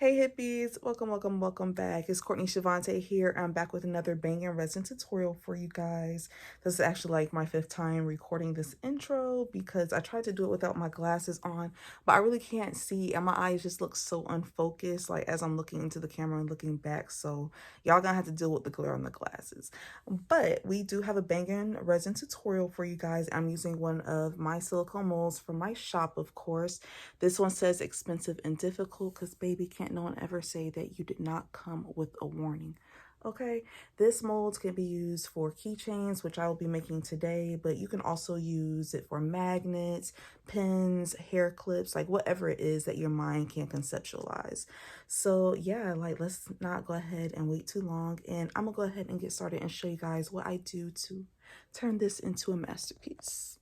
Hey hippies, welcome back. It's Courtney Shavante here. I'm back with another banging resin tutorial for you guys. This is actually like my fifth time recording this intro because I tried to do it without my glasses on, but I really can't see and my eyes just look so unfocused like as I'm looking into the camera and looking back. So y'all gonna have to deal with the glare on the glasses. But we do have a banging resin tutorial for you guys. I'm using one of my silicone molds from my shop, of course. This one says expensive and difficult because baby, can't no one ever say that you did not come with a warning. Okay, this mold can be used for keychains, which I will be making today, but you can also use it for magnets, pins, hair clips, like whatever it is that your mind can conceptualize. So yeah, like let's not go ahead and wait too long, and I'm gonna go ahead and get started and show you guys what I do to turn this into a masterpiece.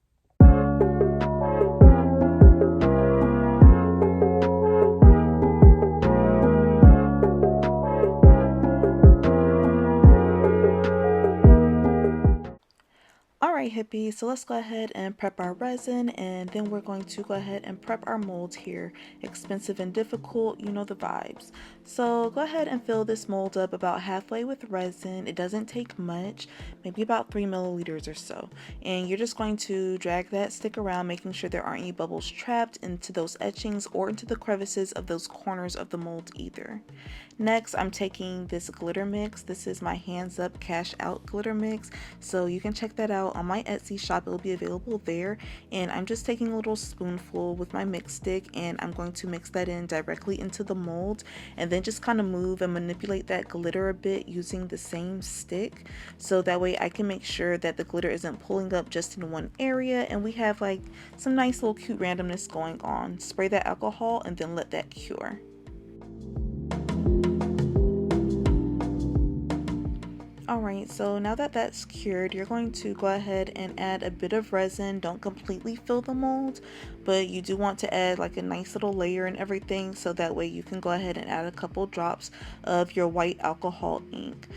Alright hippies, so let's go ahead and prep our resin, and then we're going to go ahead and prep our molds here. Expensive and difficult, you know the vibes. So go ahead and fill this mold up about halfway with resin. It doesn't take much, maybe about 3 milliliters or so. And you're just going to drag that stick around, making sure there aren't any bubbles trapped into those etchings or into the crevices of those corners of the mold either. Next, I'm taking this glitter mix. This is my Hands Up Cash Out glitter mix, so you can check that out on my Etsy shop. It will be available there. And I'm just taking a little spoonful with my mix stick, and I'm going to mix that in directly into the mold, and then just kind of move and manipulate that glitter a bit using the same stick, so that way I can make sure that the glitter isn't pulling up just in one area and we have like some nice little cute randomness going on. Spray that alcohol and then let that cure. Alright, so now that that's cured, you're going to go ahead and add a bit of resin. Don't completely fill the mold, but you do want to add like a nice little layer and everything, so that way you can go ahead and add a couple drops of your white alcohol ink.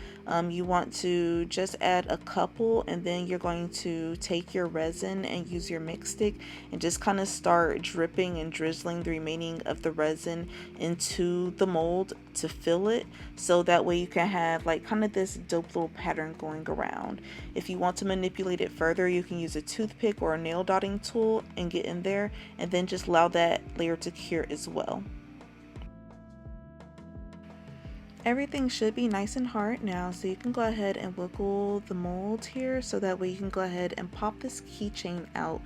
You want to just add a couple, and then you're going to take your resin and use your mix stick and just kind of start dripping and drizzling the remaining of the resin into the mold to fill it, so that way you can have like kind of this dope little pattern going around. If you want to manipulate it further, you can use a toothpick or a nail dotting tool and get in there, and then just allow that layer to cure as well. Everything should be nice and hard now, so you can go ahead and wiggle the mold here, so that way you can go ahead and pop this keychain out.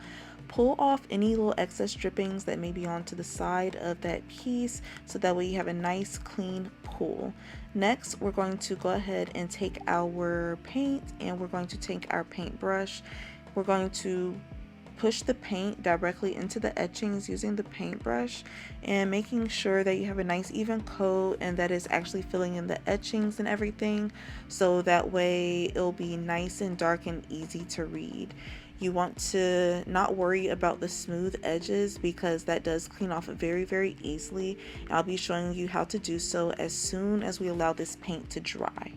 Pull off any little excess drippings that may be onto the side of that piece, so that way you have a nice clean pull. Next, we're going to go ahead and take our paint, and we're going to take our paintbrush. We're going to push the paint directly into the etchings using the paintbrush, and making sure that you have a nice even coat and that is actually filling in the etchings and everything, so that way it'll be nice and dark and easy to read. You want to not worry about the smooth edges because that does clean off very easily. I'll be showing you how to do so as soon as we allow this paint to dry.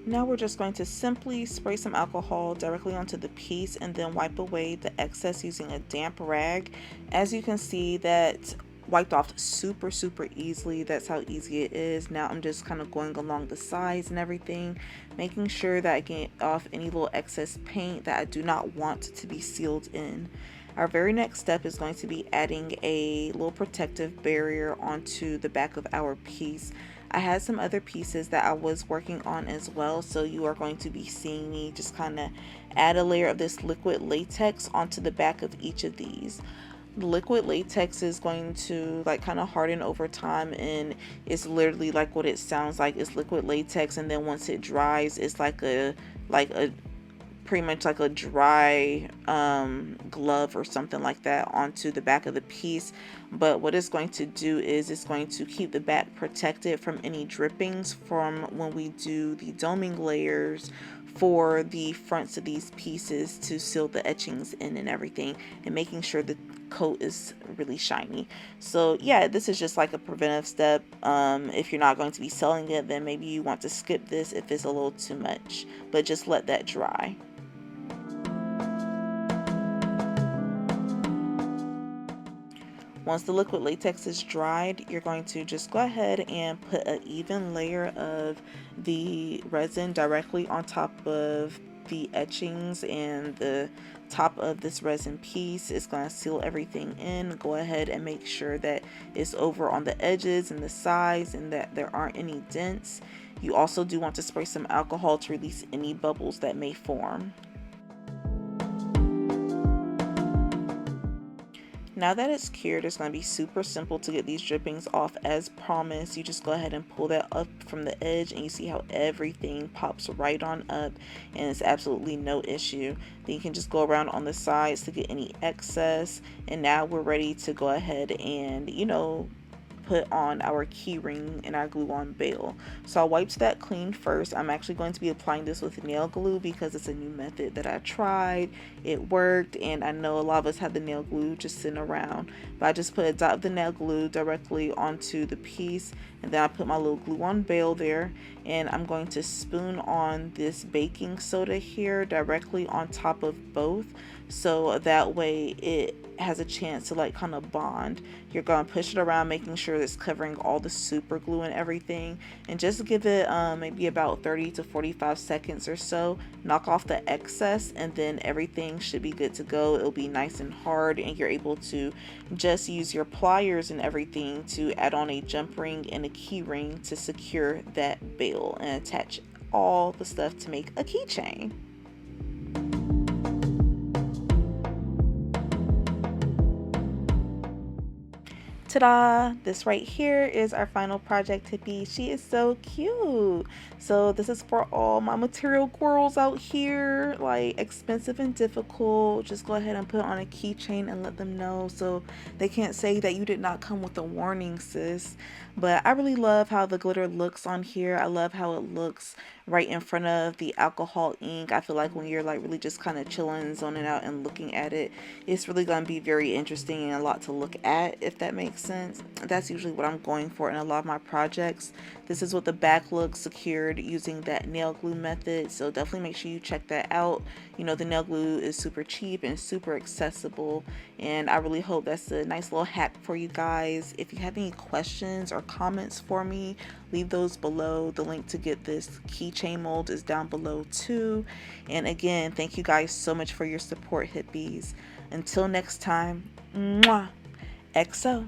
Now we're just going to simply spray some alcohol directly onto the piece and then wipe away the excess using a damp rag. As you can see, that wiped off super easily. That's how easy it is. Now I'm just kind of going along the sides and everything, making sure that I get off any little excess paint that I do not want to be sealed in. Our very next step is going to be adding a little protective barrier onto the back of our piece. I had some other pieces that I was working on as well, so you are going to be seeing me just kind of add a layer of this liquid latex onto the back of each of these. Liquid latex is going to like kind of harden over time, and it's literally like what it sounds like. It's liquid latex, and then once it dries, it's like a pretty much like a dry glove or something like that onto the back of the piece. But what it's going to do is it's going to keep the back protected from any drippings from when we do the doming layers for the fronts of these pieces to seal the etchings in and everything, and making sure the coat is really shiny. So yeah, this is just like a preventive step. If you're not going to be selling it, then maybe you want to skip this if it's a little too much, but just let that dry. Once the liquid latex is dried, you're going to just go ahead and put an even layer of the resin directly on top of the etchings and the top of this resin piece. Is going to seal everything in. Go ahead and make sure that it's over on the edges and the sides and that there aren't any dents. You also do want to spray some alcohol to release any bubbles that may form. Now that it's cured, it's going to be super simple to get these drippings off as promised. You just go ahead and pull that up from the edge and you see how everything pops right on up and it's absolutely no issue. Then you can just go around on the sides to get any excess, and now we're ready to go ahead and, put on our key ring and our glue-on bail. So I wiped that clean first. I'm actually going to be applying this with nail glue because it's a new method that I tried. It worked, and I know a lot of us have the nail glue just sitting around, but I just put a dot of the nail glue directly onto the piece, and then I put my little glue-on bail there, and I'm going to spoon on this baking soda here directly on top of both, so that way it has a chance to kind of bond. You're going to push it around, making sure it's covering all the super glue and everything, and just give it maybe about 30 to 45 seconds or so. Knock off the excess, and then everything should be good to go. It'll be nice and hard, and you're able to just use your pliers and everything to add on a jump ring and a key ring to secure that bail and attach all the stuff to make a keychain. Ta-da! This right here is our final project hippie. She is so cute. So this is for all my material girls out here, like expensive and difficult. Just go ahead and put on a keychain and let them know so they can't say that you did not come with a warning, sis. But I really love how the glitter looks on here. I love how it looks right in front of the alcohol ink. I feel like when you're really just kind of chilling, zoning out and looking at it, it's really going to be very interesting and a lot to look at, if that makes sense. That's usually what I'm going for in a lot of my projects. This is what the back looks secured using that nail glue method, so definitely make sure you check that out. The nail glue is super cheap and super accessible, and I really hope that's a nice little hack for you guys. If you have any questions or comments for me, leave those below. The link to get this keychain mold is down below too. And again, thank you guys so much for your support, hippies. Until next time, mwah, XO.